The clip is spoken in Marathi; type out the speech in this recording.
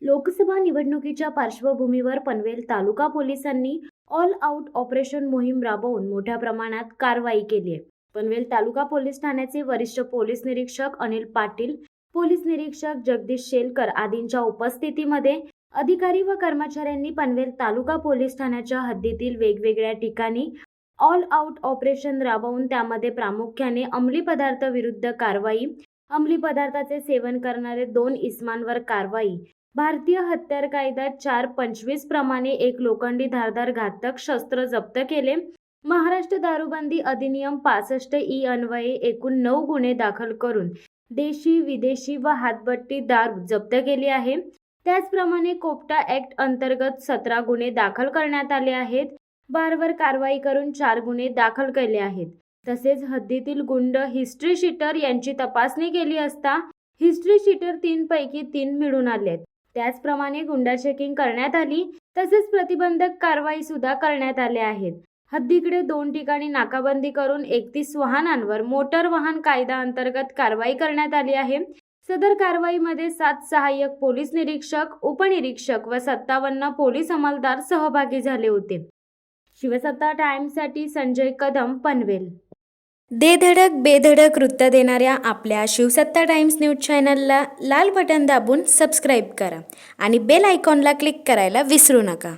लोकसभा निवडणुकीच्या पार्श्वभूमीवर पनवेल तालुका पोलिसांनी ऑल आउट ऑपरेशन मोहीम राबवून मोठ्या प्रमाणात कारवाई केली आहे। पनवेल तालुका पोलीस ठाण्याचे वरिष्ठ पोलीस निरीक्षक अनिल पाटील, पोलीस निरीक्षक जगदीश शेलकर आदींच्या उपस्थितीमध्ये अधिकारी व कर्मचाऱ्यांनी पनवेल तालुका पोलीस ठाण्याच्या हद्दीतील वेगवेगळ्या ठिकाणी ऑल आउट ऑपरेशन राबवून त्यामध्ये प्रामुख्याने अंमली पदार्थ विरुद्ध कारवाई, अंमली पदार्थाचे सेवन करणारे 2 इसमांवर कारवाई, भारतीय हत्यार कायदा 425 प्रमाणे एक लोखंडी धारदार घातक शस्त्र जप्त केले। महाराष्ट्र दारूबंदी अधिनियम 65 अन्वये एकूण 9 गुन्हे दाखल करून देशी, विदेशी व हातभट्टी दारू जप्त केली आहे। त्याचप्रमाणे कोपटा ऍक्ट अंतर्गत 17 गुन्हे दाखल करण्यात आले आहेत। बारवर कारवाई करून 4 गुन्हे दाखल केले आहेत। तसेच हद्दीतील गुंड हिस्ट्री शीटर यांची तपासणी केली असता हिस्ट्री शीटर 3 पैकी 3 मिळून आलेत। त्याचप्रमाणे गुंडा चेकिंग करण्यात आली, तसेच प्रतिबंधक कारवाई सुद्धा करण्यात आल्या आहेत। हद्दीकडे 2 ठिकाणी नाकाबंदी करून 31 वाहनांवर मोटर वाहन कायदा अंतर्गत कारवाई करण्यात आली आहे। सदर कारवाईमध्ये 7 सहाय्यक पोलीस निरीक्षक, उपनिरीक्षक व 57 पोलीस अंमलदार सहभागी झाले होते। शिवसत्ता टाइम्ससाठी संजय कदम, पनवेल। दे धडक बेधडक वृत्त देणाऱ्या आपल्या शिवसत्ता टाइम्स न्यूज चॅनलला लाल बटन दाबून सबस्क्राईब करा आणि बेल आयकॉनला क्लिक करायला विसरू नका।